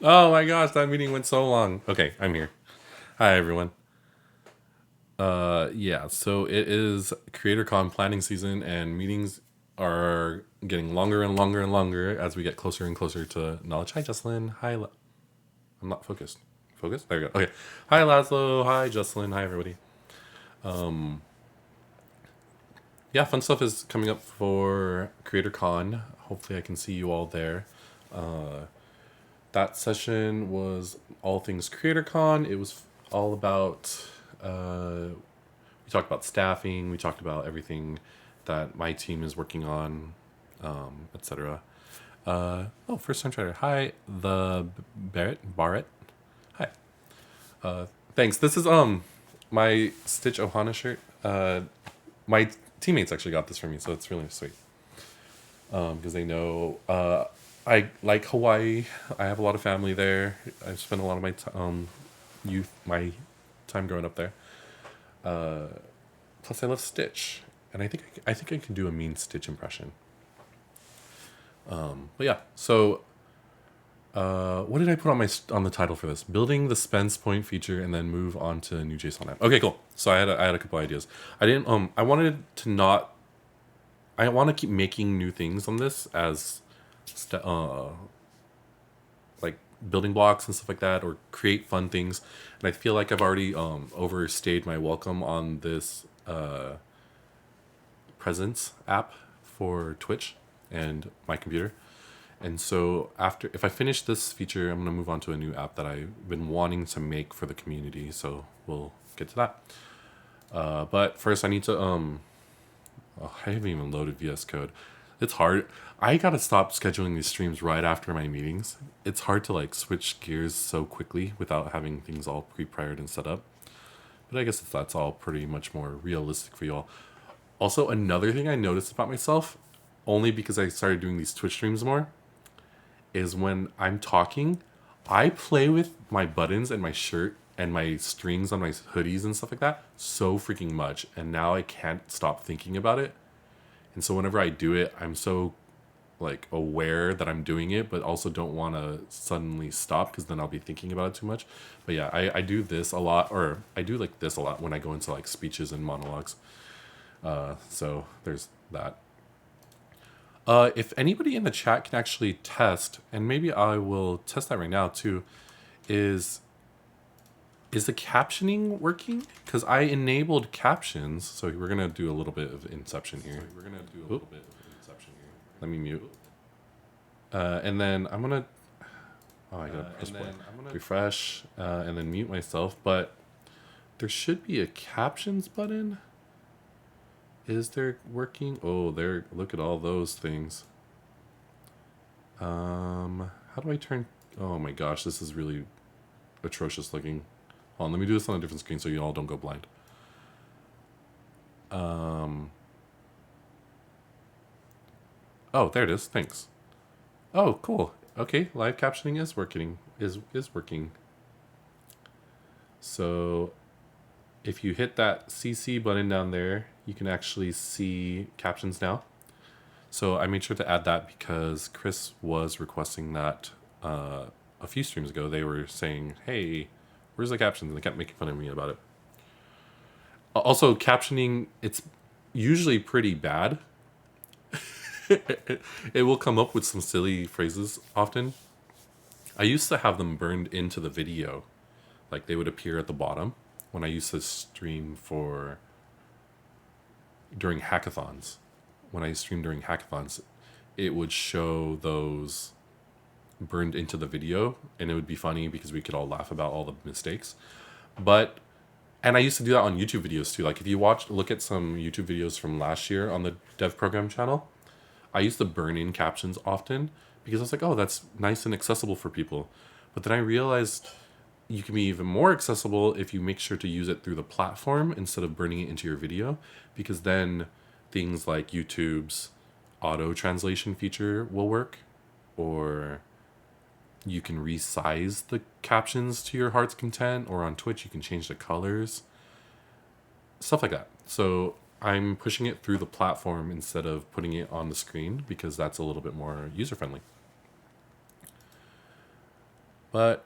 Oh my gosh, that meeting went so long. Okay, I'm here. Hi everyone. Yeah, so it is CreatorCon planning season and meetings are getting longer and longer and longer as we get closer and closer to knowledge. Hi Jocelyn. I'm not focused. Focus? There we go. Okay. Hi Laszlo. Hi Jocelyn. Hi everybody. Yeah, fun stuff is coming up for CreatorCon. Hopefully I can see you all there. That session was all things CreatorCon. It was all about we talked about staffing. We talked about everything that my team is working on, etc. Oh, first time try. Hi, the Barrett. Hi. Thanks. This is my Stitch Ohana shirt. My teammates actually got this for me, so it's really sweet. Because they know I like Hawaii. I have a lot of family there. I've spent a lot of my my time growing up there. Plus, I love Stitch, and I think I can do a mean Stitch impression. But yeah, so what did I put on on the title for this? Building the Spence Point feature and then move on to a new JSON app. Okay, cool. So I had a couple ideas. I didn't I wanted to not I want to keep making new things on this as like building blocks and stuff like that, or create fun things. And I feel like I've already overstayed my welcome on this presence app for Twitch and my computer. And so if I finish this feature, I'm gonna move on to a new app that I've been wanting to make for the community. So we'll get to that. But first, I need to oh, I haven't even loaded VS Code. It's hard. I gotta stop scheduling these streams right after my meetings. It's hard to like switch gears so quickly without having things all pre-prepared and set up. But I guess that's all pretty much more realistic for y'all. Also, another thing I noticed about myself, only because I started doing these Twitch streams more, is when I'm talking, I play with my buttons and my shirt and my strings on my hoodies and stuff like that so freaking much. And now I can't stop thinking about it. And so whenever I do it, I'm so like aware that I'm doing it, but also don't want to suddenly stop because then I'll be thinking about it too much. But yeah, I do this a lot, or I do like this a lot when I go into like speeches and monologues. So there's that. If anybody in the chat can actually test, and maybe I will test that right now too, is the captioning working? Because I enabled captions, so we're gonna do a little bit of inception here. Let me mute. And then I'm gonna. Oh, I gotta press play. Refresh, and then mute myself. But there should be a captions button. Is there working? Oh, there. Look at all those things. How do I turn? Oh my gosh, this is really atrocious looking. Hold on, let me do this on a different screen so you all don't go blind. Oh, there it is. Thanks. Oh, cool. Okay, live captioning is working. Is working. So, if you hit that CC button down there, you can actually see captions now. So I made sure to add that because Chris was requesting that a few streams ago. They were saying, "Hey, where's the captions?" And they kept making fun of me about it. Also, captioning, it's usually pretty bad. It will come up with some silly phrases often. I used to have them burned into the video, like they would appear at the bottom when I used to stream during hackathons. When I streamed during hackathons, it would show those burned into the video, and it would be funny because we could all laugh about all the mistakes. And I used to do that on YouTube videos too. Like if you look at some YouTube videos from last year on the dev program channel, I used to burn in captions often because I was like, oh, that's nice and accessible for people. But then I realized you can be even more accessible if you make sure to use it through the platform instead of burning it into your video, because then things like YouTube's auto translation feature will work, or you can resize the captions to your heart's content, or on Twitch you can change the colors, stuff like that. So I'm pushing it through the platform instead of putting it on the screen because that's a little bit more user friendly. But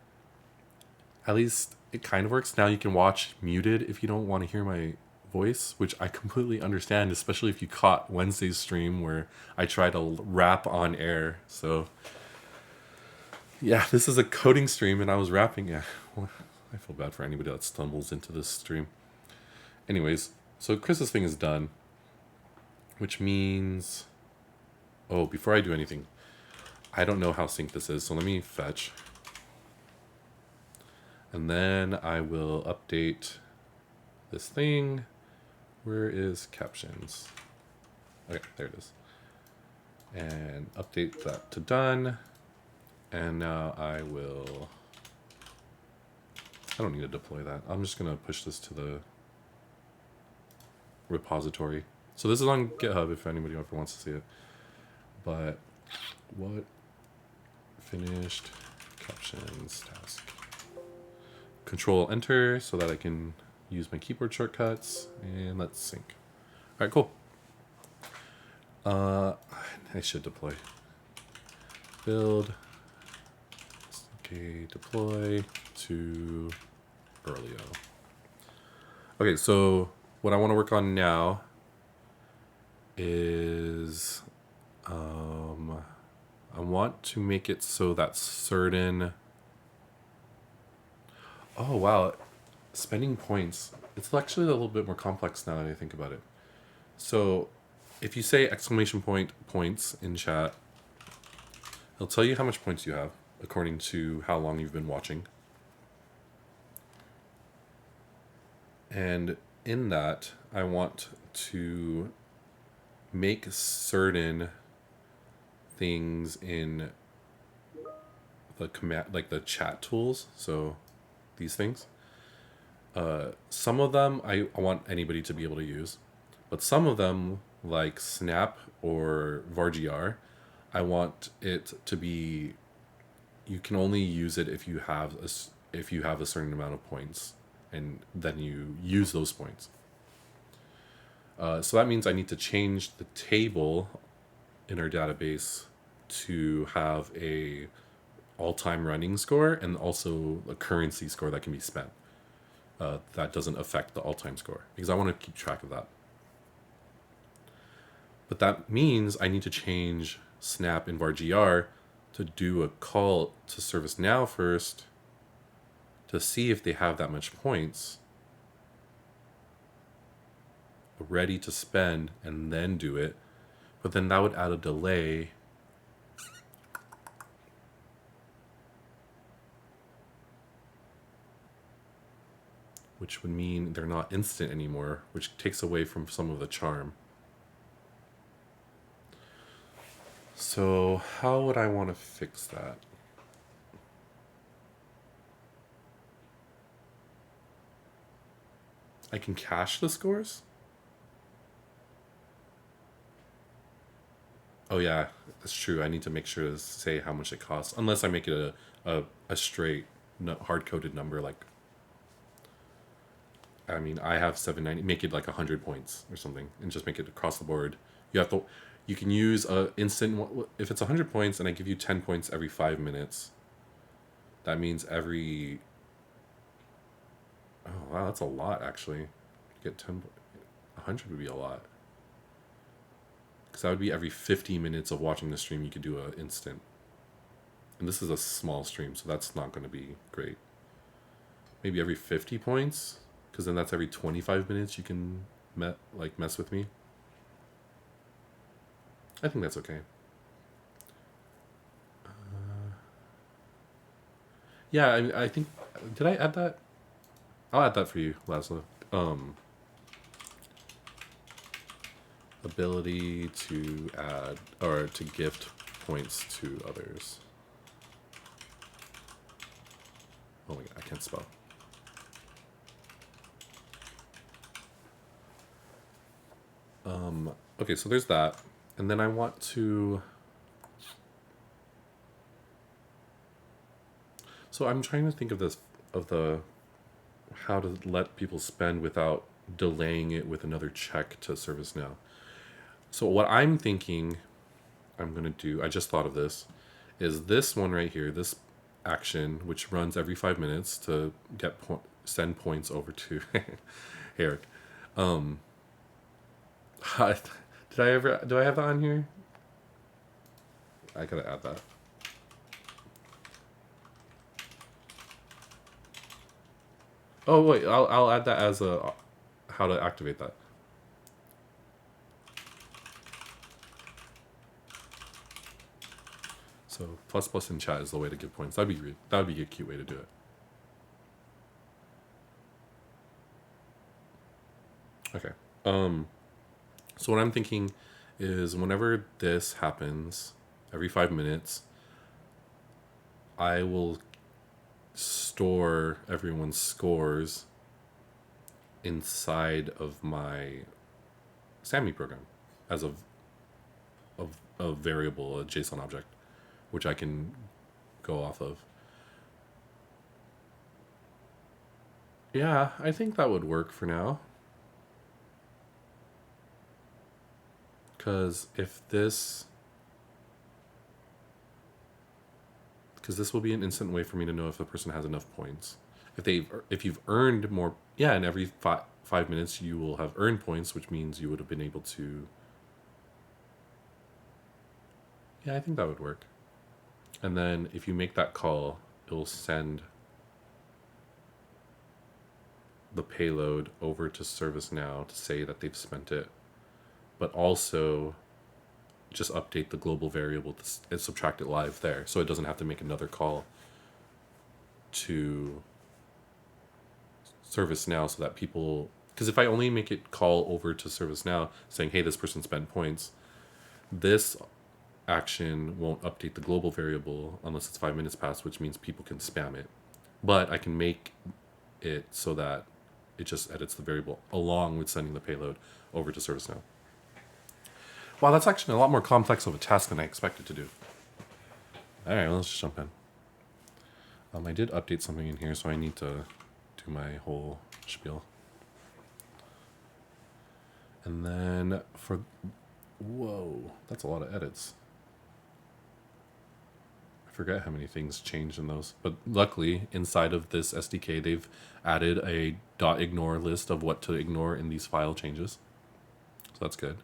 at least it kind of works. Now you can watch muted if you don't want to hear my voice, which I completely understand, especially if you caught Wednesday's stream where I try to rap on air. So yeah, this is a coding stream and I was rapping. Yeah, well, I feel bad for anybody that stumbles into this stream. Anyways, so Chris's thing is done, which means, oh, before I do anything, I don't know how synced this is, so let me fetch. And then I will update this thing. Where is captions? Okay, there it is. And update that to done. And now I don't need to deploy that. I'm just gonna push this to the repository. So this is on GitHub if anybody ever wants to see it. But what finished captions task? Control Enter so that I can use my keyboard shortcuts, and let's sync. All right, cool. I should deploy. Build. Okay, deploy to Earlio. Okay, so what I want to work on now is I want to make it so that certain... Oh, wow. Spending points. It's actually a little bit more complex now that I think about it. So if you say exclamation point points in chat, it'll tell you how much points you have according to how long you've been watching. And in that, I want to make certain things in the command, like the chat tools. So these things. Some of them I want anybody to be able to use, but some of them, like Snap or vargr, I want it to be, you can only use it if you have a certain amount of points, and then you use those points. So that means I need to change the table in our database to have a all-time running score and also a currency score that can be spent. That doesn't affect the all-time score because I want to keep track of that. But that means I need to change Snap and vargr to do a call to ServiceNow first to see if they have that much points ready to spend and then do it. But then that would add a delay. Which would mean they're not instant anymore, which takes away from some of the charm. So how would I want to fix that? I can cache the scores? Oh yeah, that's true. I need to make sure to say how much it costs, unless I make it a straight hard-coded number. Like, I mean, I have 790. Make it like 100 points or something, and just make it across the board. You can use a instant. If it's 100 points, and I give you 10 points every 5 minutes, that means every. Oh wow, that's a lot actually. Get 10. 100 would be a lot. Because that would be every 50 minutes of watching the stream, you could do an instant. And this is a small stream, so that's not going to be great. Maybe every 50 points, because then that's every 25 minutes you can mess with me. I think that's okay. Yeah, I think... Did I add that? I'll add that for you, Laszlo. Ability to add or to gift points to others. Oh my god, I can't spell. Okay, so there's that. And then I want to... So I'm trying to think of this, how to let people spend without delaying it with another check to ServiceNow. So what I'm thinking I'm going to do, I just thought of this, is this one right here, this action, which runs every 5 minutes to send points over to Eric. Um, do I have that on here? I gotta add that. Oh wait, I'll add that as a how to activate that. So plus in chat is the way to give points. That would be a cute way to do it. Okay. So what I'm thinking is whenever this happens, every 5 minutes, I will store everyone's scores inside of my SAMMI program as a variable, a JSON object, which I can go off of. Yeah, I think that would work for now. Because this will be an instant way for me to know if the person has enough points. If you've earned more, yeah, and every 5 minutes you will have earned points, which means you would have been able to. Yeah, I think that would work. And then if you make that call, it'll send the payload over to ServiceNow to say that they've spent it, but also just update the global variable and subtract it live there, so it doesn't have to make another call to ServiceNow so that people. Because if I only make it call over to ServiceNow saying, hey, this person spent points, this action won't update the global variable unless it's 5 minutes past, which means people can spam it. But I can make it so that it just edits the variable along with sending the payload over to ServiceNow. Wow, that's actually a lot more complex of a task than I expected to do. All right, well, let's just jump in. I did update something in here, so I need to do my whole spiel. And then whoa, that's a lot of edits. I forget how many things changed in those. But luckily, inside of this SDK, they've added a .ignore list of what to ignore in these file changes. So that's good.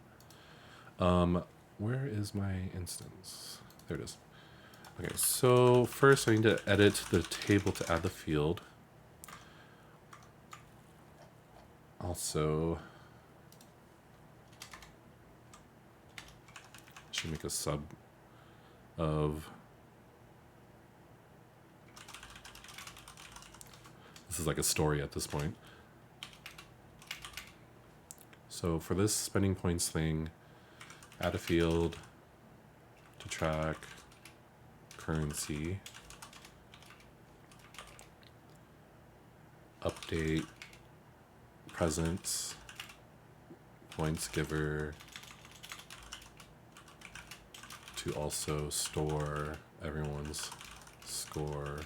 Where is my instance? There it is. Okay, so first I need to edit the table to add the field. Also, I should make a sub of. This is like a story at this point. So for this spending points thing, add a field to track currency, update presence, points giver, to also store everyone's score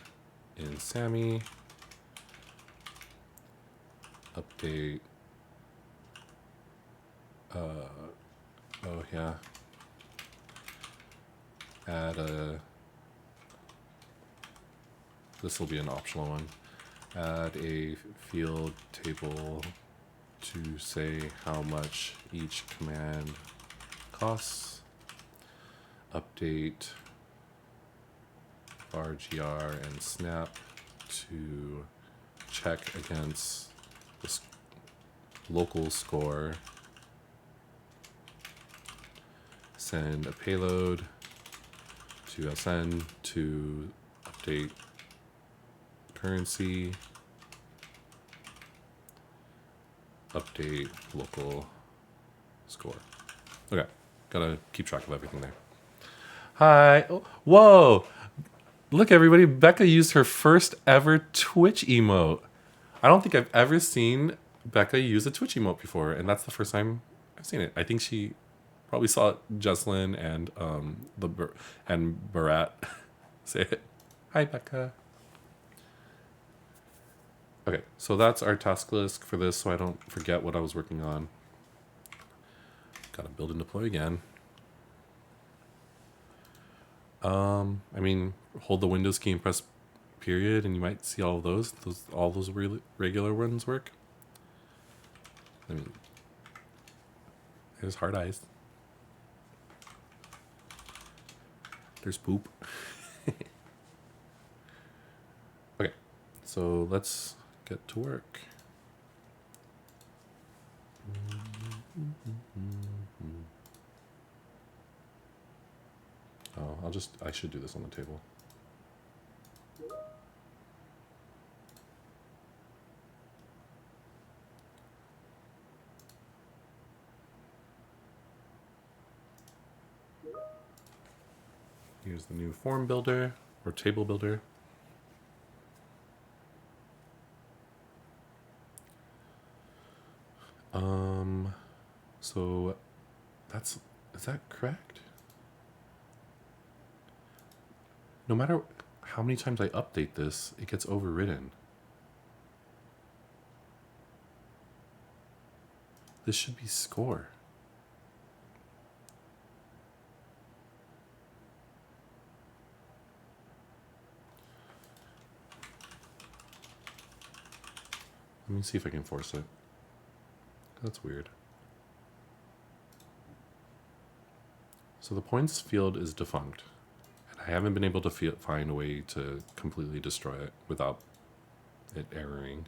in SAMMI, update, oh yeah, add this will be an optional one, add a field table to say how much each command costs, update vargr and snap to check against this local score, send a payload to SN to update currency, update local score. Okay, gotta keep track of everything there. Hi. Oh, whoa! Look, everybody, Becca used her first ever Twitch emote. I don't think I've ever seen Becca use a Twitch emote before, and that's the first time I've seen it. I think she probably saw Jesslyn and Barat say it. Hi, Becca. Okay, so that's our task list for this, so I don't forget what I was working on. Gotta build and deploy again. I mean, hold the Windows key and press period, and you might see all those. All those regular ones work. I mean, there's hard eyes. There's poop. Okay, so let's get to work. Oh, I should do this on the table. Here's the new form builder or table builder. So is that correct? No matter how many times I update this, it gets overridden. This should be score. Let me see if I can force it. That's weird. So the points field is defunct. And I haven't been able to find a way to completely destroy it without it erroring.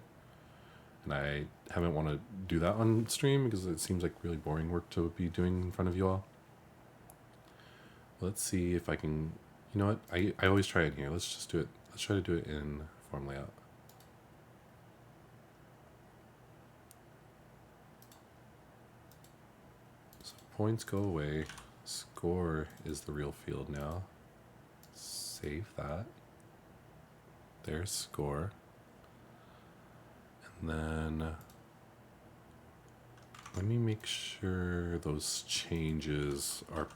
And I haven't want to do that on stream because it seems like really boring work to be doing in front of you all. Let's see if I can, you know what? I always try it here. Let's just do it. Let's try to do it in form layout. So points go away. Score is the real field now. Save that. There's score. And then let me make sure those changes are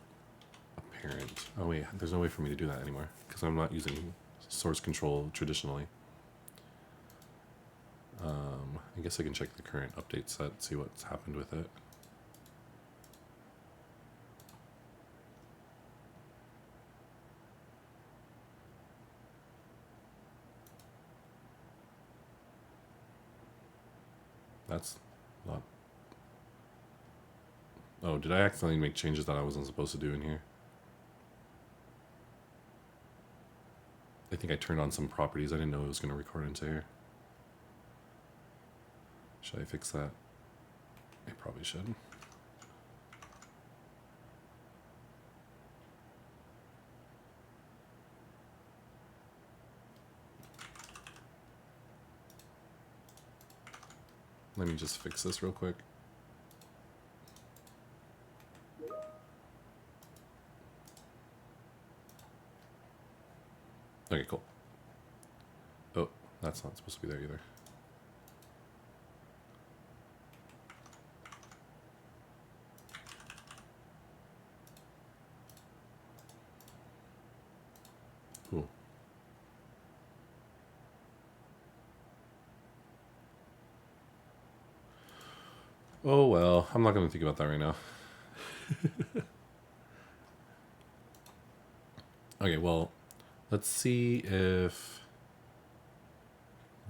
apparent. Oh wait, there's no way for me to do that anymore because I'm not using source control traditionally. I guess I can check the current update set, see what's happened with it. That's not... Oh, did I accidentally make changes that I wasn't supposed to do in here? I think I turned on some properties. I didn't know it was going to record into here. Should I fix that? I probably should. Let me just fix this real quick. Okay, cool. Oh, that's not supposed to be there either. Cool. Oh well, I'm not going to think about that right now. Okay, well, let's see if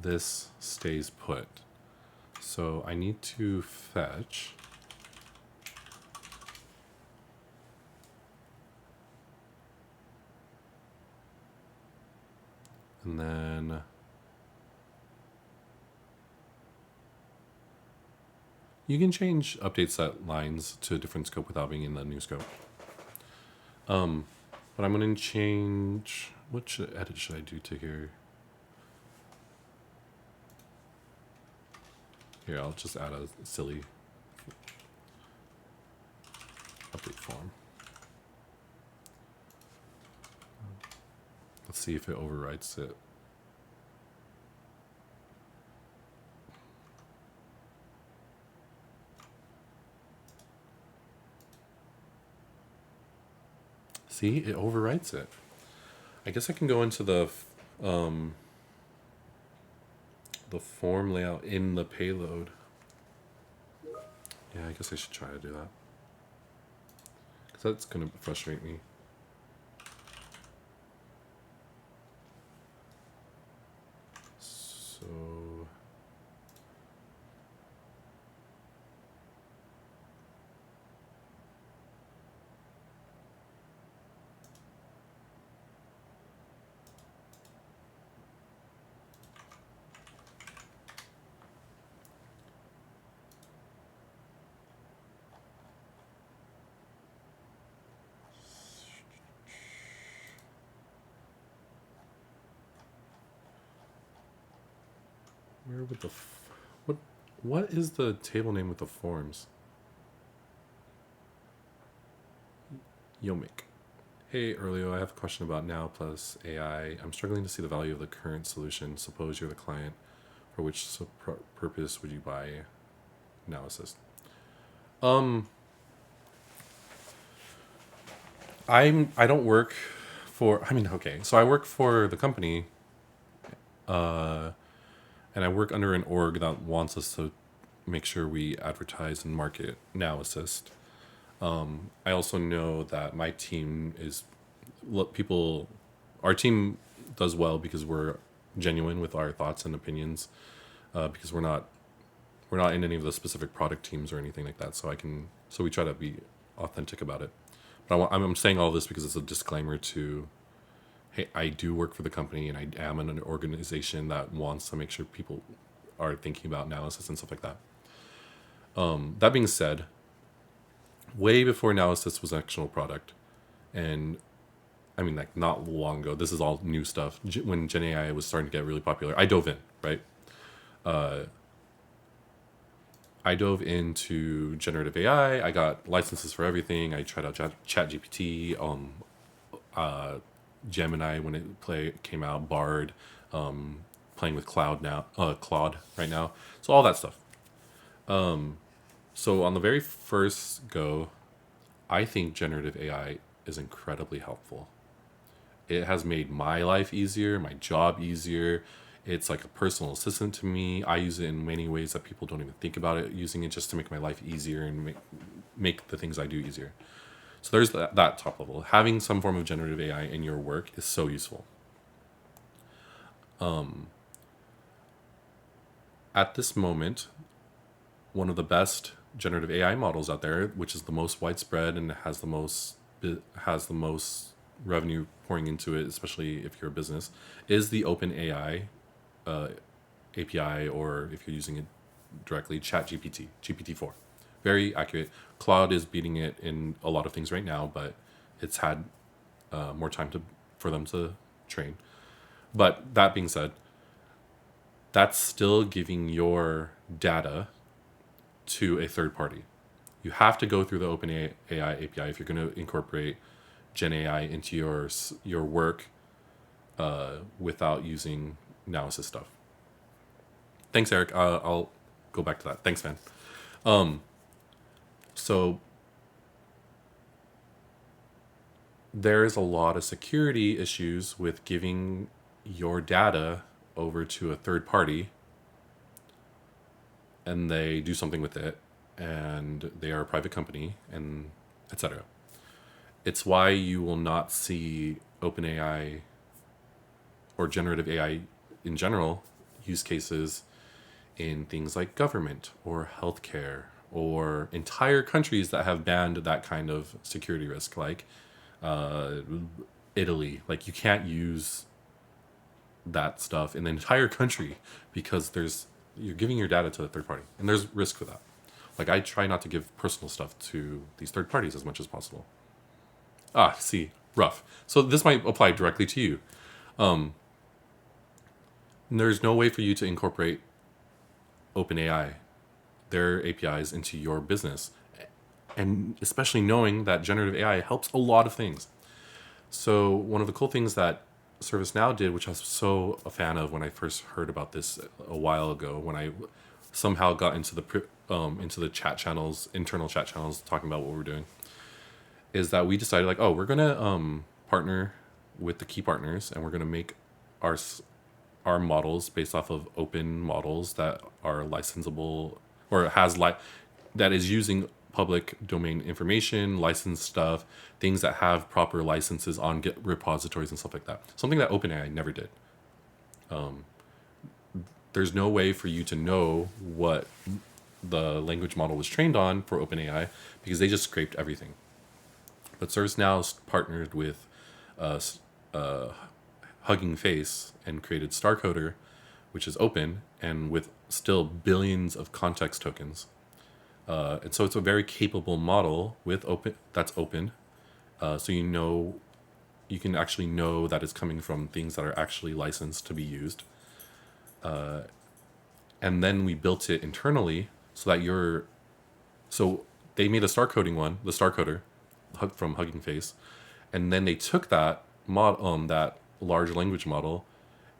this stays put. So I need to fetch. And then you can change update set lines to a different scope without being in the new scope. But I'm going to change, what edit should I do to here? Here, I'll just add a silly update form. Let's see if it overwrites it. See, it overwrites it. I guess I can go into the form layout in the payload. Yeah, I guess I should try to do that. Because that's going to frustrate me. So where would the what is the table name with the forms? Yomik. Hey, Earlio, I have a question about Now plus AI. I'm struggling to see the value of the current solution. Suppose you're the client. For which purpose would you buy Now Assist? I don't work for. I mean, okay. So I work for the company, and I work under an org that wants us to make sure we advertise and market Now Assist. I also know that my team is people. Our team does well because we're genuine with our thoughts and opinions. Because we're not in any of the specific product teams or anything like that. So we try to be authentic about it. But I'm saying all this because it's a disclaimer to, hey, I do work for the company and I am in an organization that wants to make sure people are thinking about analysis and stuff like that. That being said, way before Analysis was an actual product, and I mean, like, not long ago, this is all new stuff. When Gen AI was starting to get really popular, I dove in, right? I dove into generative AI. I got licenses for everything. I tried out ChatGPT, Gemini when it came out, Bard, playing with Claude right now. So all that stuff. So on the very first go, I think generative AI is incredibly helpful. It has made my life easier, my job easier. It's like a personal assistant to me. I use it in many ways that people don't even think about it, using it just to make my life easier and make the things I do easier. So there's that top level. Having some form of generative AI in your work is so useful. At this moment, one of the best generative AI models out there, which is the most widespread and has the most revenue pouring into it, especially if you're a business, is the OpenAI API, or if you're using it directly, ChatGPT, GPT-4. Very accurate. Claude is beating it in a lot of things right now, but it's had more time for them to train. But that being said, that's still giving your data to a third party. You have to go through the OpenAI API if you're going to incorporate Gen AI into your work without using analysis stuff. Thanks, Eric. I'll go back to that. Thanks, man. So there's a lot of security issues with giving your data over to a third party and they do something with it and they are a private company and etc. It's why you will not see OpenAI or generative AI in general use cases in things like government or healthcare or entire countries that have banned that kind of security risk, like Italy. Like, you can't use that stuff in the entire country because you're giving your data to a third party and there's risk for that. Like, I try not to give personal stuff to these third parties as much as possible. See, rough. So this might apply directly to you. There's no way for you to incorporate OpenAI, their APIs, into your business. And especially knowing that generative AI helps a lot of things. So one of the cool things that ServiceNow did, which I was so a fan of when I first heard about this a while ago, when I somehow got into the chat channels, internal chat channels, talking about what we're doing, is that we decided, like, we're gonna partner with the key partners, and we're gonna make our models based off of open models that are licensable, or that is using public domain information, licensed stuff, things that have proper licenses on Git repositories and stuff like that. Something that OpenAI never did. there's no way for you to know what the language model was trained on for OpenAI because they just scraped everything. But ServiceNow's partnered with uh, Hugging Face and created StarCoder, which is open and with still billions of context tokens. And so it's a very capable model with open that's open. So you can actually know that it's coming from things that are actually licensed to be used. And then we built it internally so that so they made a star coding one, the star coder from Hugging Face, and then they took that large language model,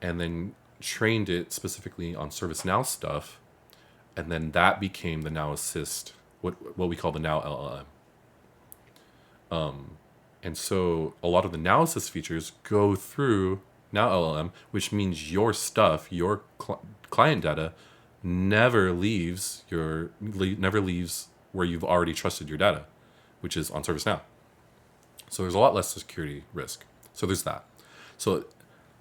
and then trained it specifically on ServiceNow stuff, and then that became the Now Assist, what we call the Now LLM. And so a lot of the Now Assist features go through Now LLM, which means your stuff, your client data, never leaves where you've already trusted your data, which is on ServiceNow. So there's a lot less security risk. So there's that. So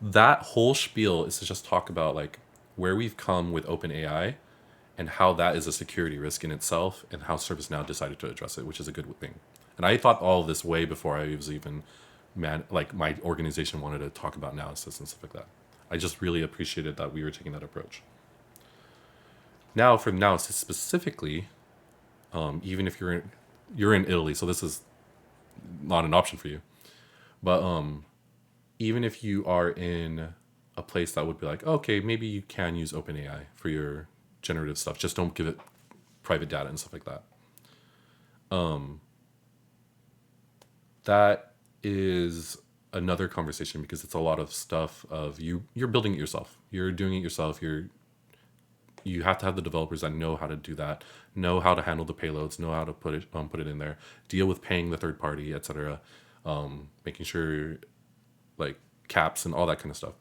that whole spiel is to just talk about like where we've come with OpenAI and how that is a security risk in itself and how ServiceNow decided to address it, which is a good thing. And I thought all of this way before I was even my organization wanted to talk about Now Assist and stuff like that. I just really appreciated that we were taking that approach. Now for Now Assist specifically, even if you're in Italy, so this is not an option for you, but even if you are in a place that would be like, okay, maybe you can use OpenAI for your generative stuff, just don't give it private data and stuff like that. That is another conversation because it's a lot of stuff of you're building it yourself, you're doing it yourself, you have to have the developers that know how to do that, know how to handle the payloads, know how to put it in there, deal with paying the third party, etc. Making sure like caps and all that kind of stuff.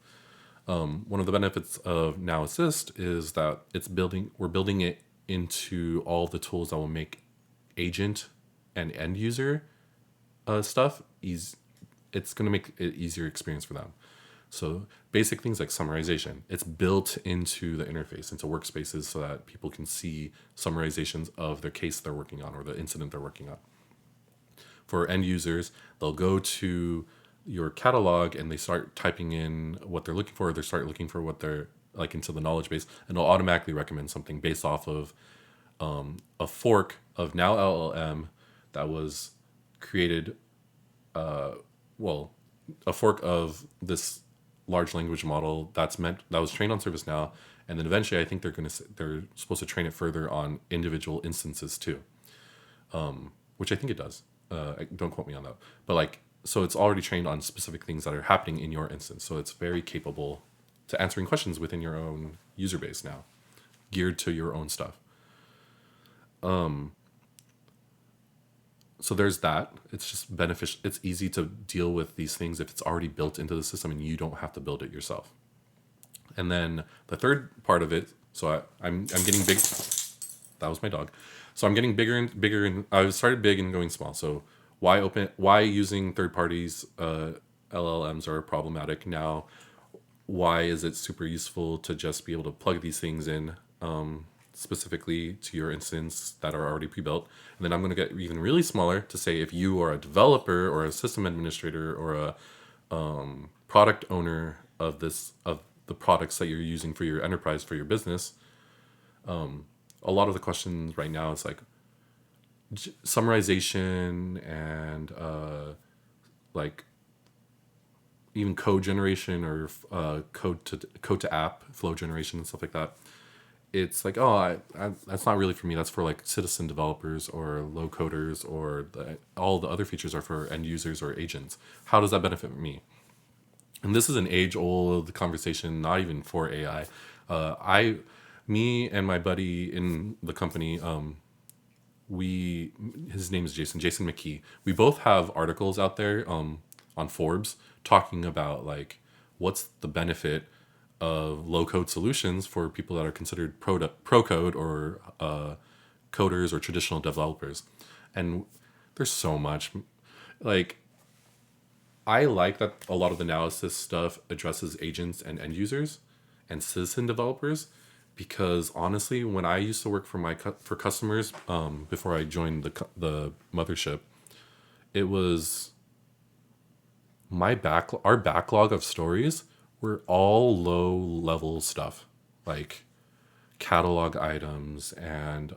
One of the benefits of Now Assist is that we're building it into all the tools that will make agent and end user stuff it's going to make it easier experience for them. So basic things like summarization, it's built into the interface, into workspaces so that people can see summarizations of their case they're working on or the incident they're working on. For end users, they'll go to your catalog and they start typing in what they're looking for. They start looking for what they're like into the knowledge base, and it'll automatically recommend something based off of a fork of Now LLM that was created, a fork of this large language model that was trained on ServiceNow, and then eventually I think they're supposed to train it further on individual instances too, which I think it does. Don't quote me on that, but like so it's already trained on specific things that are happening in your instance, so it's very capable to answering questions within your own user base now, geared to your own stuff. So there's that. It's just beneficial. It's easy to deal with these things if it's already built into the system and you don't have to build it yourself. And then the third part of it, so I'm getting big. That was my dog. So I'm getting bigger and bigger, and I started big and going small. So why using third parties LLMs are problematic now? Why is it super useful to just be able to plug these things in specifically to your instance that are already pre-built? And then I'm going to get even really smaller to say if you are a developer or a system administrator or a product owner of the products that you're using for your enterprise, for your business, a lot of the questions right now is like summarization and like even code generation or code to app flow generation and stuff like that. It's like, oh, that's not really for me. That's for like citizen developers or low coders, or all the other features are for end users or agents. How does that benefit me? And this is an age-old conversation, not even for AI. Me and my buddy in the company, his name is Jason McKee. We both have articles out there on Forbes talking about like what's the benefit of low-code solutions for people that are considered pro-code or coders or traditional developers. And there's so much. Like, I like that a lot of the analysis stuff addresses agents and end users, and citizen developers, because honestly, when I used to work for for customers, before I joined the mothership, it was our backlog of stories were all low level stuff, like catalog items and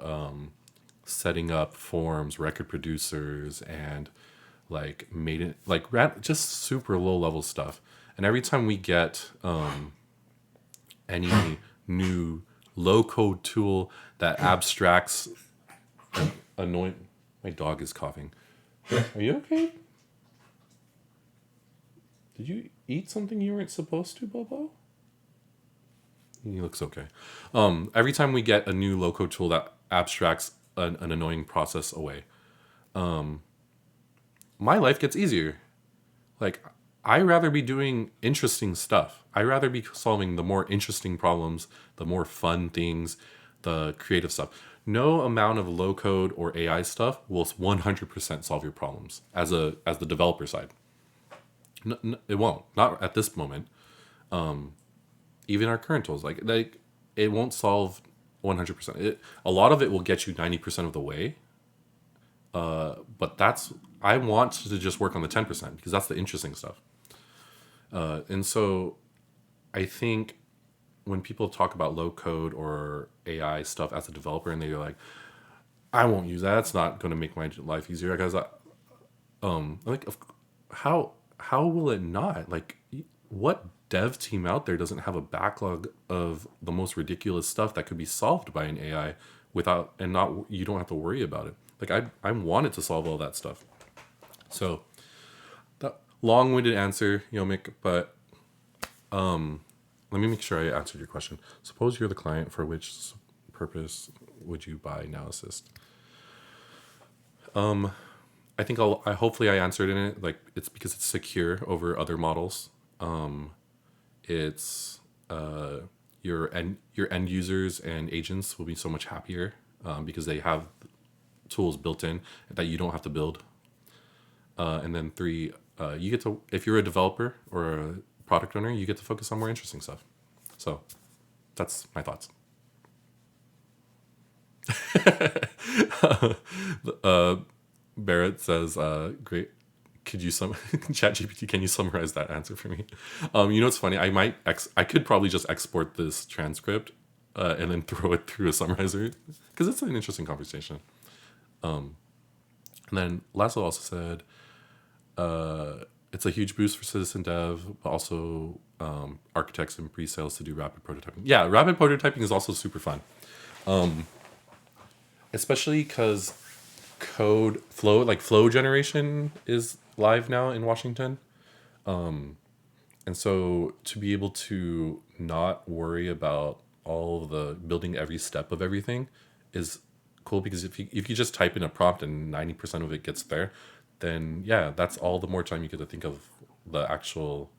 setting up forms, record producers, and like made it like just super low level stuff. And every time we get any new low code tool that abstracts annoying. My dog is coughing. Are you okay? Did you eat something you weren't supposed to, Bobo? He looks okay. Every time we get a new low code tool that abstracts an annoying process away, my life gets easier. Like, I rather be doing interesting stuff. I rather be solving the more interesting problems, the more fun things, the creative stuff. No amount of low code or AI stuff will 100% solve your problems as the developer side. It won't. Not at this moment. Even our current tools, like it won't solve 100%. A lot of it will get you 90% of the way. But I want to just work on the 10% because that's the interesting stuff. And so I think when people talk about low code or AI stuff as a developer and they're like, I won't use that. It's not going to make my life easier. Because like, how will it not? Like, what dev team out there doesn't have a backlog of the most ridiculous stuff that could be solved by an AI without, and not, you don't have to worry about it. Like, I wanted to solve all that stuff. So, that long-winded answer, Yomik, but let me make sure I answered your question. Suppose you're the client, for which purpose would you buy Now Assist? I think hopefully I answered in it. Like, it's because it's secure over other models. It's your end users and agents will be so much happier because they have tools built in that you don't have to build. And then 3, you get to, if you're a developer or a product owner, you get to focus on more interesting stuff. So that's my thoughts. Barrett says, great. Could you ChatGPT, can you summarize that answer for me? You know, it's funny. I could probably just export this transcript and then throw it through a summarizer because it's an interesting conversation. And then Laszlo also said, it's a huge boost for citizen dev, but also architects and pre-sales to do rapid prototyping. Yeah, rapid prototyping is also super fun. Especially because flow generation is live now in Washington. And so to be able to not worry about all the building every step of everything is cool, because if you just type in a prompt and 90% of it gets there, then yeah, that's all the more time you get to think of the actual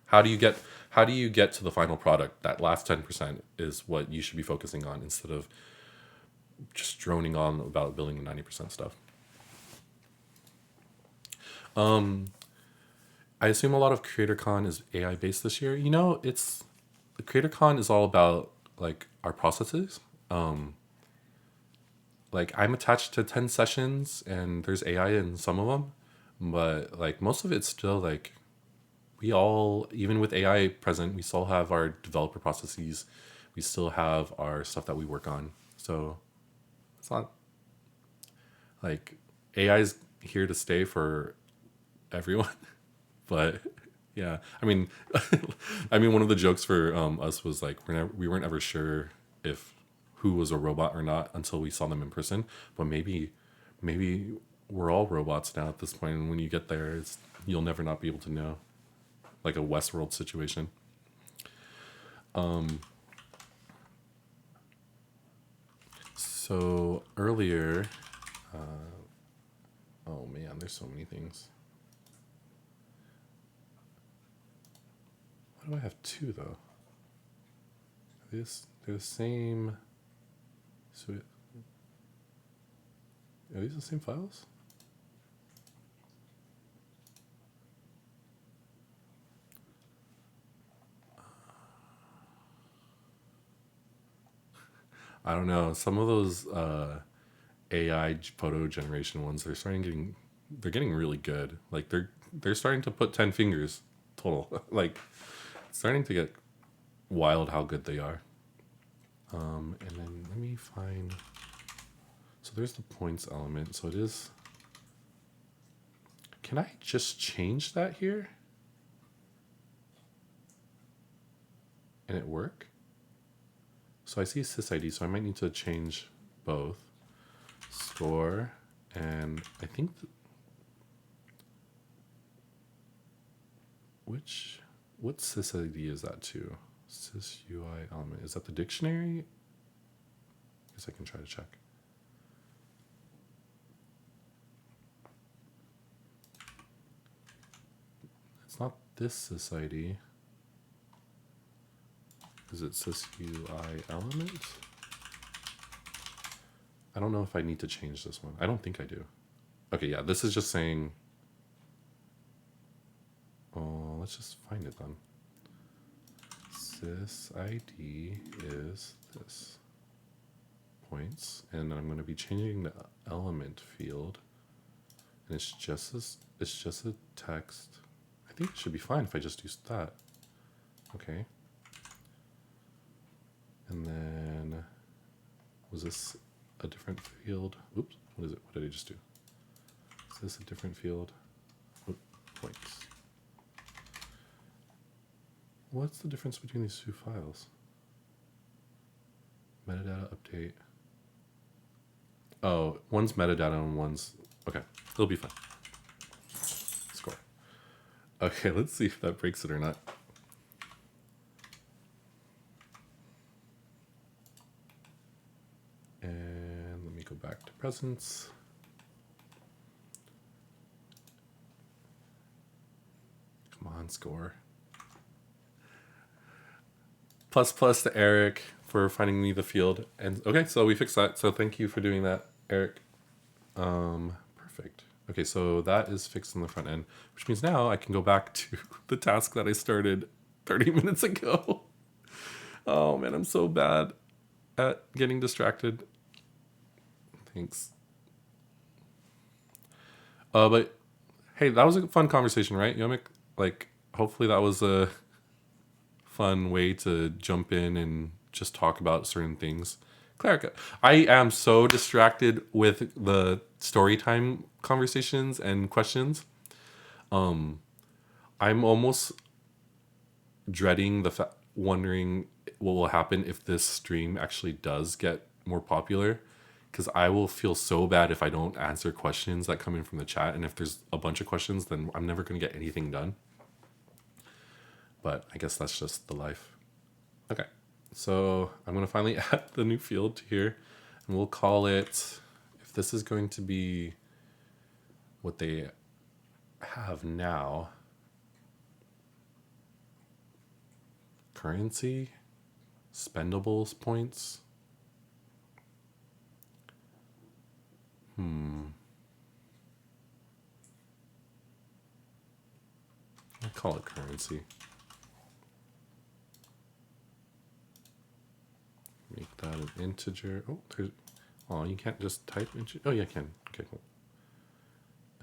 how do you get to the final product. That last 10% is what you should be focusing on instead of just droning on about building 90% stuff. I assume a lot of CreatorCon is AI based this year. You know, the CreatorCon is all about like our processes. Like, I'm attached to 10 sessions and there's AI in some of them, but like most of it's still like we all, even with AI present, we still have our developer processes. We still have our stuff that we work on. So it's not like AI is here to stay for everyone. But yeah, I mean, one of the jokes for us was like we weren't ever sure if who was a robot or not until we saw them in person. But maybe we're all robots now at this point, and when you get there, you'll never not be able to know, like a Westworld situation. So earlier, oh man, there's so many things. Why do I have 2 though? They're the same. So are these the same files? I don't know. Some of those AI photo generation ones, they're getting really good. Like they're starting to put 10 fingers total. Like it's starting to get wild how good they are. And then let me find. So there's the points element. So it is. Can I just change that here? And it work? So I see sys-ID, so I might need to change both. Score, and I think what sys-ID is that to? Sys-UI element. Is that the dictionary? I guess I can try to check. It's not this sys-ID. Is it sys-UI element? I don't know if I need to change this one. I don't think I do. Okay, yeah, this is just saying... Oh, let's just find it then. Sys-ID is this. Points. And I'm going to be changing the element field. And it's just a text. I think it should be fine if I just use that. Okay. And then, was this a different field? Oops, what is it? What did I just do? Is this a different field? Oop, points. What's the difference between these two files? Metadata update. Oh, one's metadata and one's... Okay, it'll be fine. Score. Okay, let's see if that breaks it or not. And let me go back to presents. Come on, score. Plus to Eric for finding me the field. And okay, so we fixed that. So thank you for doing that, Eric. Perfect. Okay, so that is fixed on the front end, which means now I can go back to the task that I started 30 minutes ago. Oh man, I'm so bad at getting distracted. Thanks. But hey, that was a fun conversation, right, Yomik? Like, hopefully that was a fun way to jump in and just talk about certain things. Clarica, I am so distracted with the story time conversations and questions. I'm almost dreading wondering what will happen if this stream actually does get more popular, because I will feel so bad if I don't answer questions that come in from the chat, and if there's a bunch of questions, then I'm never going to get anything done. But I guess that's just the life. Okay, so I'm going to finally add the new field here, and we'll call it, if this is going to be what they have now, currency, spendables points. I'll call it currency. Make that an integer. Oh, you can't just type integer. Oh, yeah, I can. Okay, cool.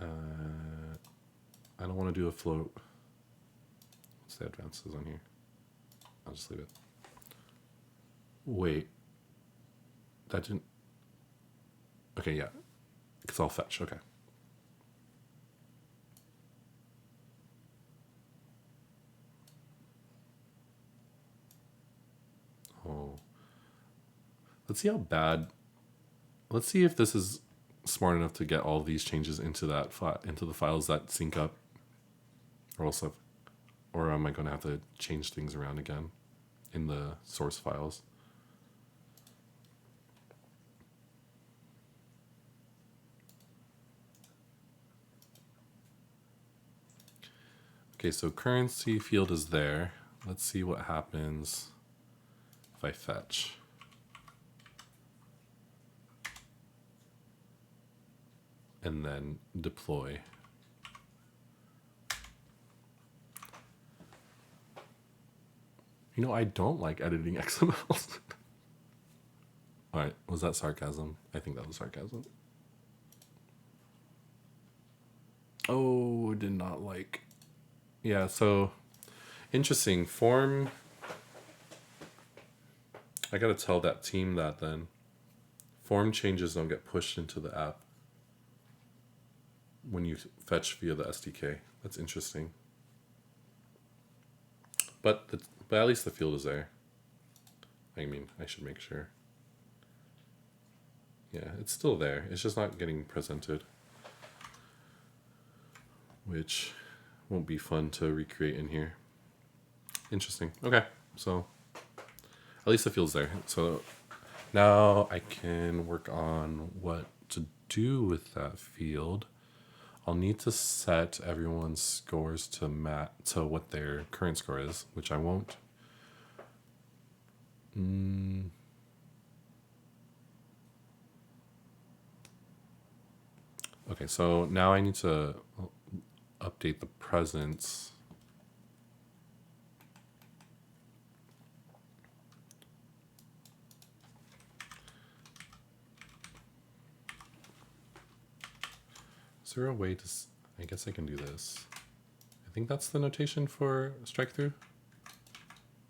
I don't want to do a float. What's the advances on here? I'll just leave it. Wait. That didn't... Okay, yeah. Because I'll fetch. Okay. Oh. Let's see how bad... Let's see if this is smart enough to get all these changes into that into the files that sync up. Or am I going to have to change things around again in the source files? Okay, so currency field is there. Let's see what happens if I fetch. And then deploy. You know, I don't like editing XMLs. All right, was that sarcasm? I think that was sarcasm. Oh, did not like. Yeah, so interesting. Form. I gotta tell that team that then. Form changes don't get pushed into the app when you fetch via the SDK. That's interesting. But at least the field is there. I mean, I should make sure. Yeah, it's still there. It's just not getting presented, which won't be fun to recreate in here. Interesting. Okay, so at least the field's there. So now I can work on what to do with that field. I'll need to set everyone's scores to what their current score is, which I won't. Okay, so now I need to update the presence. Is there a way to... I guess I can do this. I think that's the notation for strike through.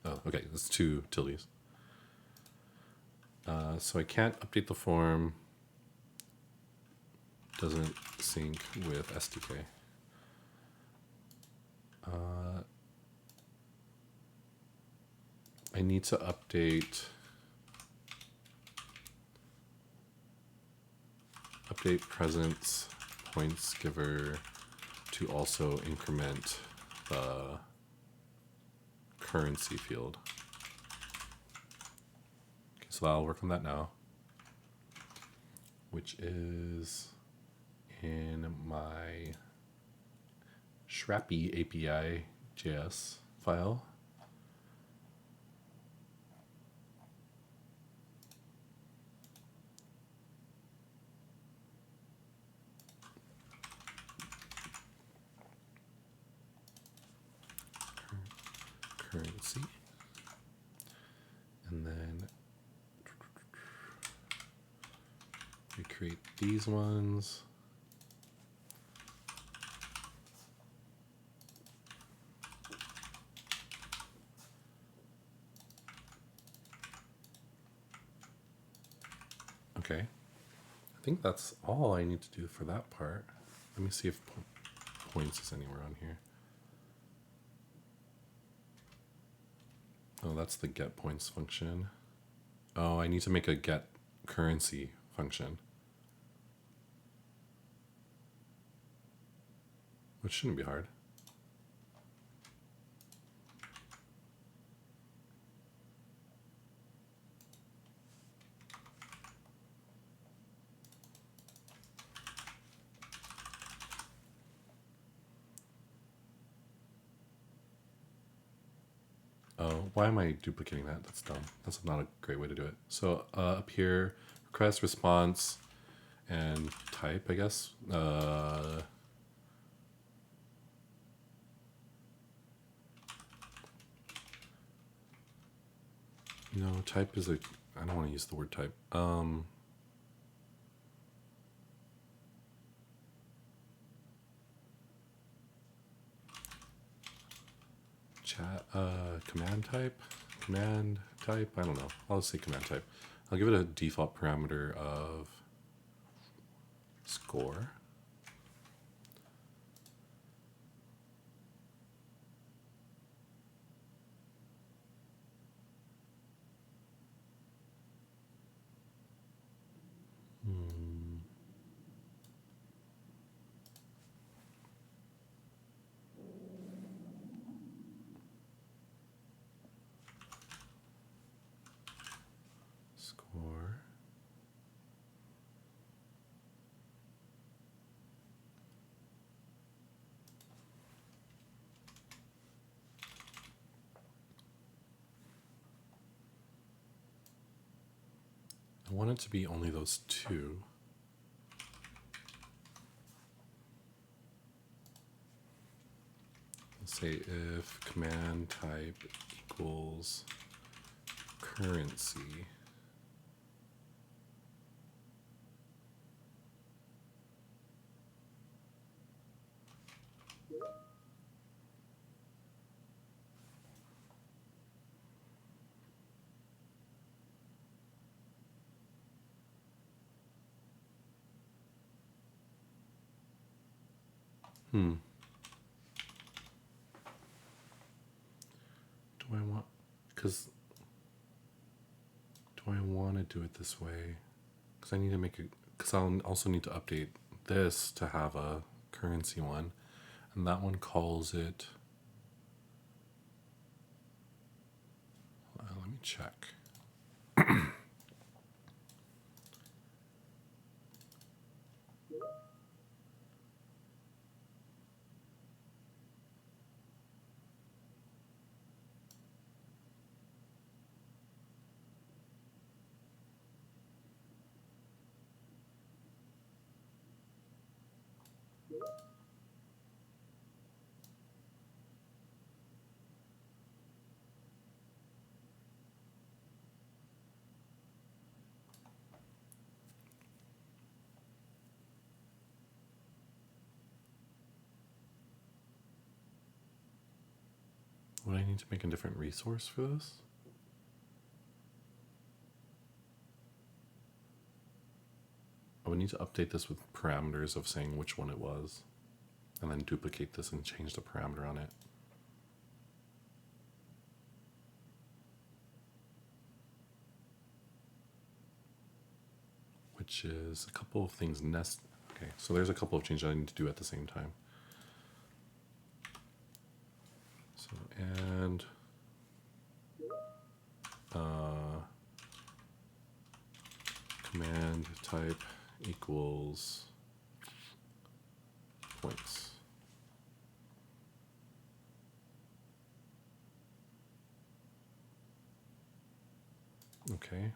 Oh, okay, it's 2 tildes. So I can't update the form. Doesn't sync with SDK. I need to update presence points giver to also increment the currency field. Okay, so I'll work on that now, which is in my Shrappy API JS file. Currency. And then we create these ones. Okay. I think that's all I need to do for that part. Let me see if points is anywhere on here. Oh, that's the get points function. Oh, I need to make a get currency function, which shouldn't be hard. Oh, why am I duplicating that? That's dumb. That's not a great way to do it. So up here, request, response, and type, I guess. Type is I don't want to use the word type. Command type, I don't know. I'll just say command type. I'll give it a default parameter of score. Score. I want it to be only those two. Let's say if command type equals currency, Do I want, because do I want to do it this way? Because I need to make it, because I'll also need to update this to have a currency one, and that one calls it, let me check. Would I need to make a different resource for this? I would need to update this with parameters of saying which one it was, and then duplicate this and change the parameter on it. Which is a couple of things Okay, so there's a couple of changes I need to do at the same time. So, and command type equals points. Okay.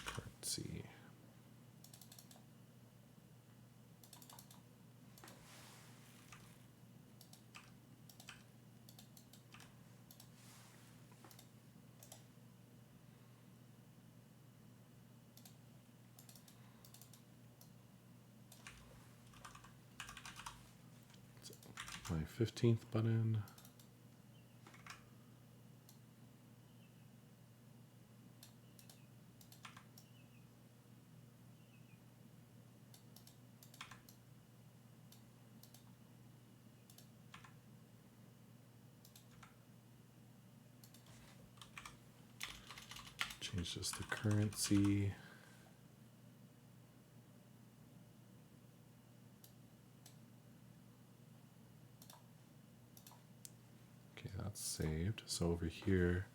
Currency. My 15th button. Change just the currency. Okay, that's saved. So over here,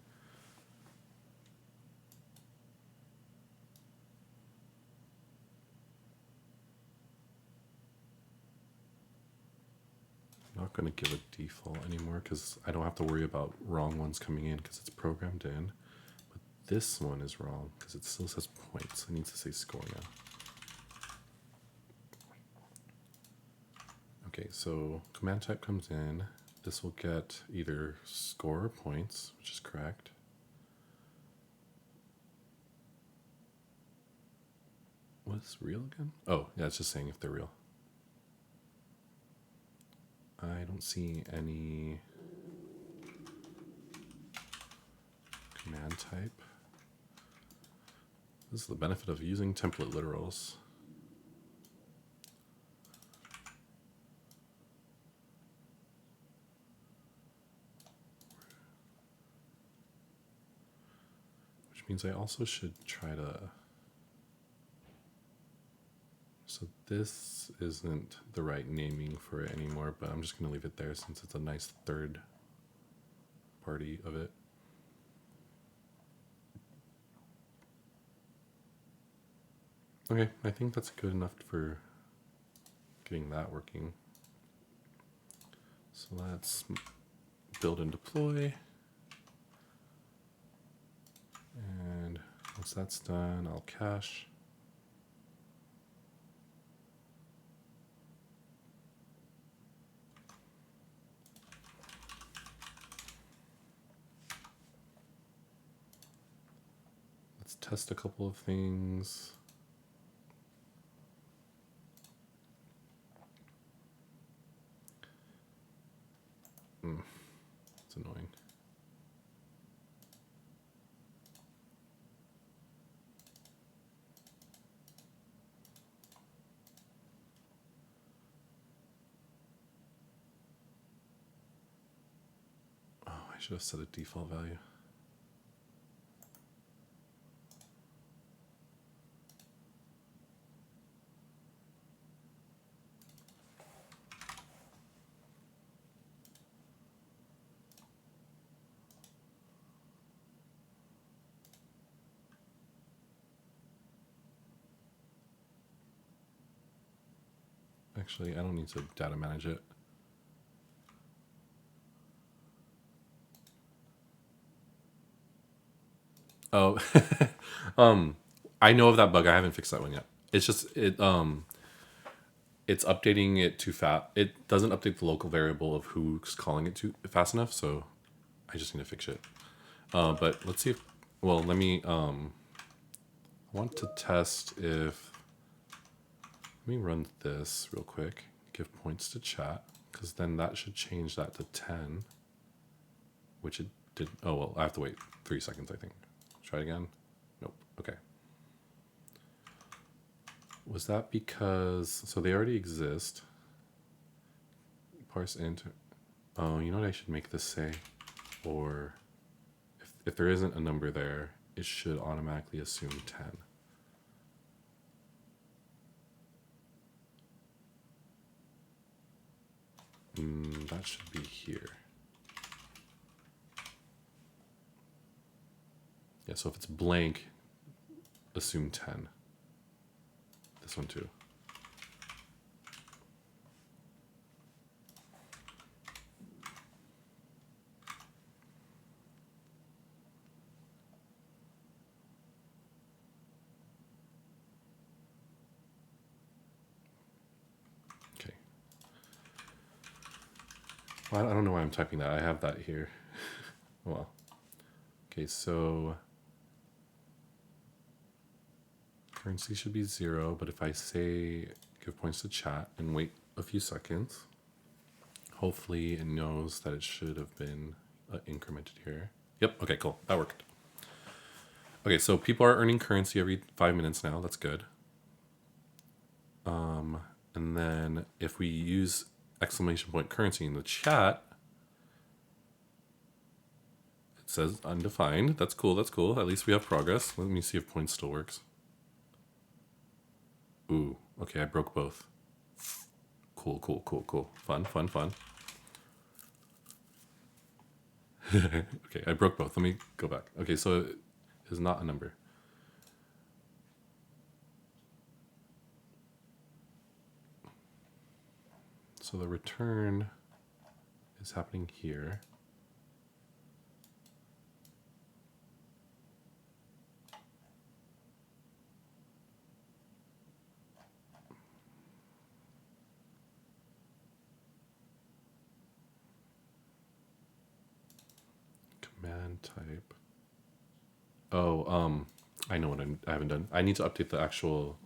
I'm not going to give a default anymore because I don't have to worry about wrong ones coming in because it's programmed in. But this one is wrong because it still says points. It needs to say score now. Okay, so command type comes in. This will get either score or points, which is correct. What is real again? Oh, yeah, it's just saying if they're real. I don't see any command type. This is the benefit of using template literals. Which means I also should try to... So this isn't the right naming for it anymore, but I'm just going to leave it there since it's a nice third party of it. Okay, I think that's good enough for getting that working. So let's build and deploy. And once that's done, I'll cache. Let's test a couple of things. It's annoying. I should have set a default value. Actually, I don't need to data manage it. Oh, I know of that bug. I haven't fixed that one yet. It's just it's updating it too fast. It doesn't update the local variable of who's calling it too fast enough. So I just need to fix it. But let's see if, well, let me, I want to test if, let me run this real quick, give points to chat, because then that should change that to 10, which it did. Oh, well, I have to wait 3 seconds, I think. Try it again. Nope. Okay. Was that because, so they already exist. Parse int. Oh, you know what I should make this say? Or if there isn't a number there, it should automatically assume 10. That should be here. Yeah, so if it's blank, assume 10. This one too. Okay. Well, I don't know why I'm typing that. I have that here. Well, okay, so currency should be 0, but if I say give points to chat and wait a few seconds, hopefully it knows that it should have been incremented here. Yep, okay, cool, that worked. Okay, so people are earning currency every 5 minutes now, that's good. And then if we use exclamation point currency in the chat, it says undefined. That's cool, that's cool. At least we have progress. Let me see if points still works. Ooh, okay, I broke both. Cool, cool, cool, cool. Fun, fun, fun. Okay, I broke both. Let me go back. Okay, so it is not a number. So the return is happening here. Command type. Oh, I know what I haven't done. I need to update the actual.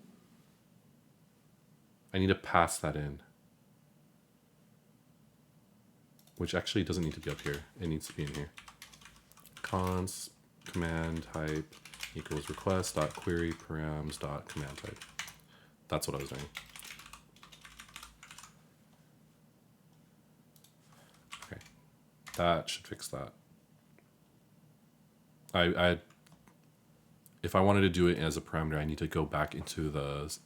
I need to pass that in, which actually doesn't need to be up here. It needs to be in here. Const command type equals request dot query params dot command type. That's what I was doing. Okay, that should fix that. If I wanted to do it as a parameter, I need to go back into the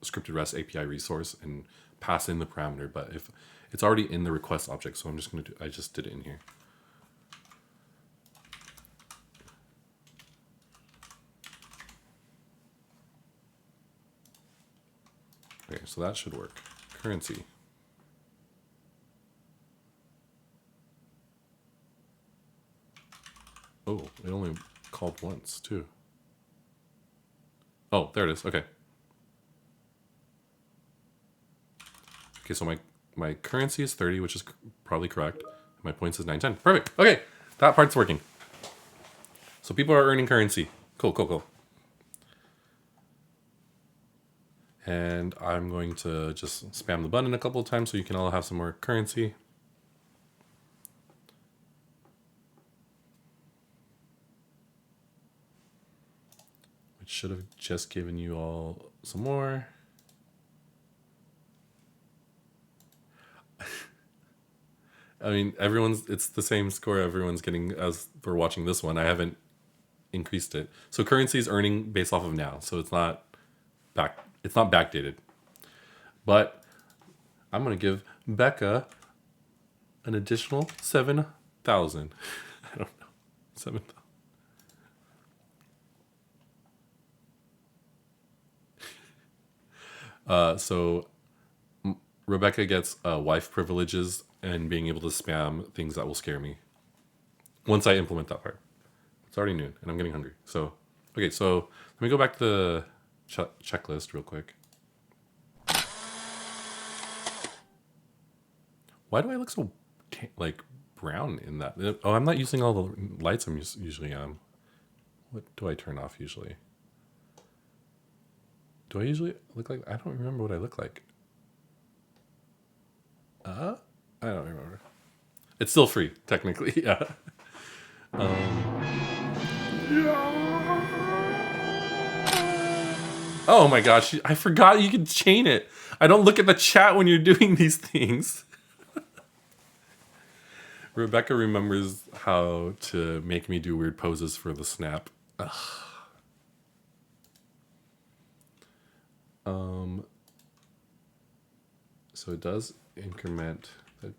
scripted REST API resource and pass in the parameter. But if it's already in the request object, so I'm just going to do, I just did it in here. Okay, so that should work. Currency. Oh, it only called once too. Oh, there it is. Okay. Okay, so my currency is 30, which is probably correct. My points is 910. Perfect. Okay, that part's working. So people are earning currency. Cool, cool, cool. And I'm going to just spam the button a couple of times so you can all have some more currency. Which should have just given you all some more. I mean, it's the same score everyone's getting as we're watching this one. I haven't increased it. So currency is earning based off of now. So it's not backdated. But I'm going to give Becca an additional 7,000. I don't know. 7,000. So Rebecca gets wife privileges and being able to spam things that will scare me. Once I implement that part. It's already noon and I'm getting hungry. So, okay, so let me go back to the checklist real quick. Why do I look so like brown in that? Oh, I'm not using all the lights I'm usually on. What do I turn off usually? Do I usually look like? I don't remember what I look like. I don't remember. It's still free, technically. Yeah. Oh my gosh, I forgot you can chain it. I don't look at the chat when you're doing these things. Rebecca remembers how to make me do weird poses for the snap. Ugh. So it does increment the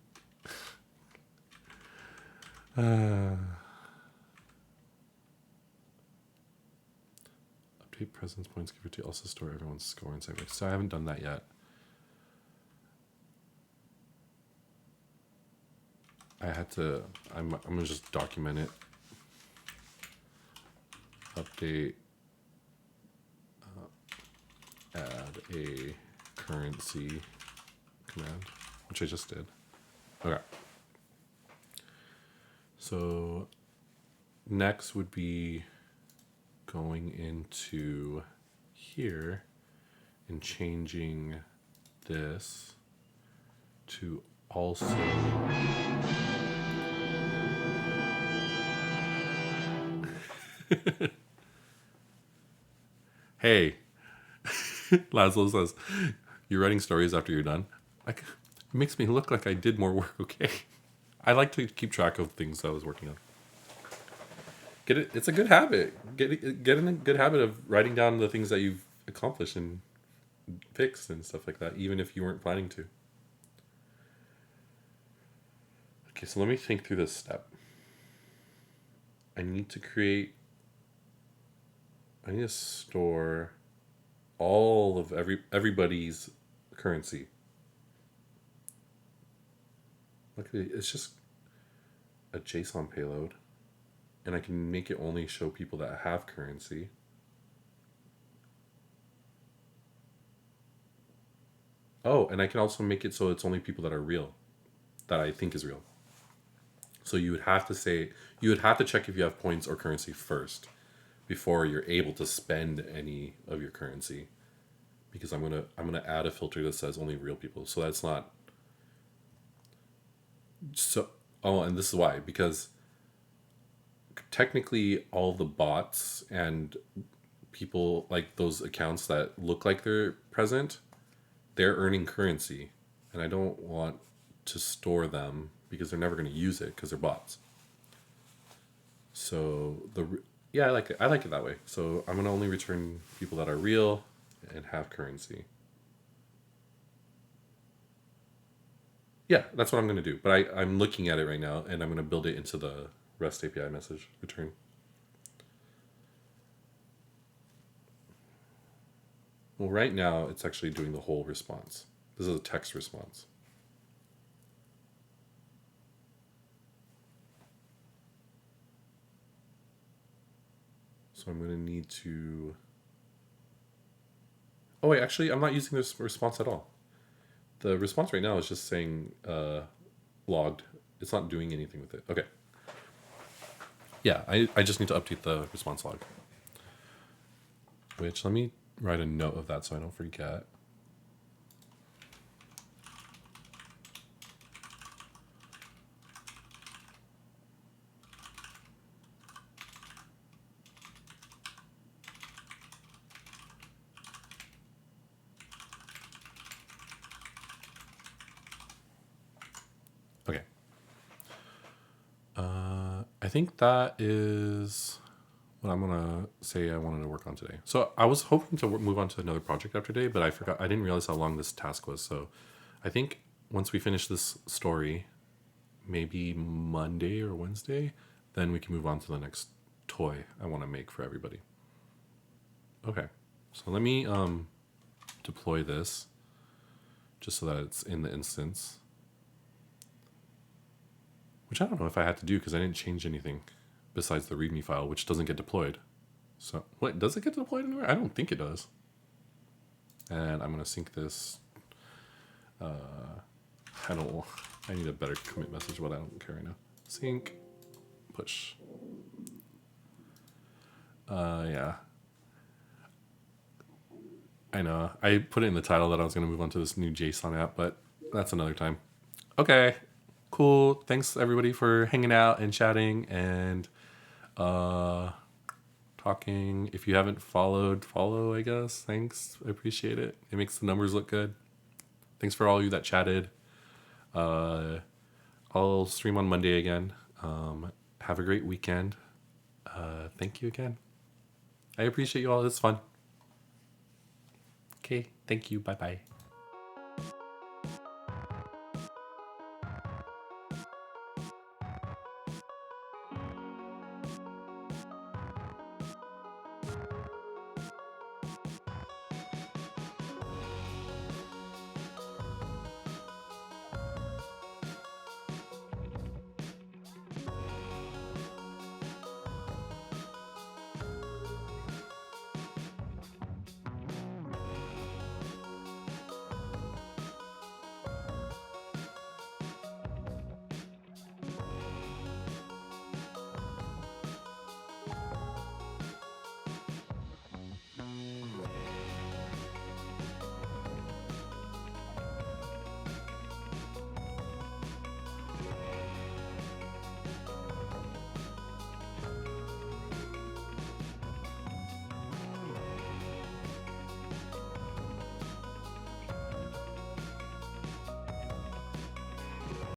update presence points given to also store everyone's score inside. So I haven't done that yet. I had to. I'm gonna just document it. Update. Add a currency command, which I just did. Okay. So next would be going into here and changing this to also hey, Laszlo says, you're writing stories after you're done. It makes me look like I did more work, okay? I like to keep track of things I was working on. Get it? It's a good habit. Get in a good habit of writing down the things that you've accomplished and fixed and stuff like that, even if you weren't planning to. Okay, so let me think through this step. I need to store all of everybody's currency. Look, it's just a JSON payload, and I can make it only show people that have currency. Oh, and I can also make it so it's only people that are real, that I think is real. So you would have to check if you have points or currency first before you're able to spend any of your currency. Because I'm gonna add a filter that says only real people. So that's not. So and this is why, because technically all the bots and people like those accounts that look like they're present, they're earning currency, and I don't want to store them because they're never going to use it because they're bots. So I like it. I like it that way. So I'm going to only return people that are real and have currency. Yeah, that's what I'm going to do. But I'm looking at it right now, and I'm going to build it into the REST API message return. Well, right now, it's actually doing the whole response. This is a text response. So I'm going to need to... Oh, wait, actually, I'm not using this response at all. The response right now is just saying logged. It's not doing anything with it. Okay. Yeah, I just need to update the response log. Which, let me write a note of that so I don't forget. Okay. think that is what I'm gonna say I wanted to work on today. So I was hoping to move on to another project after today, but I forgot. I didn't realize how long this task was. So I think once we finish this story, maybe Monday or Wednesday, then we can move on to the next toy I want to make for everybody. Okay, so let me deploy this just so that it's in the instance, which I don't know if I had to do because I didn't change anything besides the README file, which doesn't get deployed. So, what, does it get deployed anywhere? I don't think it does. And I'm going to sync this. I need a better commit message, but I don't care right now. Sync, push. Yeah. I know. I put it in the title that I was going to move on to this new JSON app, but that's another time. Okay. Cool. Thanks everybody for hanging out and chatting and talking. If you haven't followed, follow, I guess. Thanks. I appreciate it. It makes the numbers look good. Thanks for all of you that chatted. I'll stream on Monday again. Have a great weekend. Thank you again. I appreciate you all. It's fun. Okay. Thank you. Bye-bye.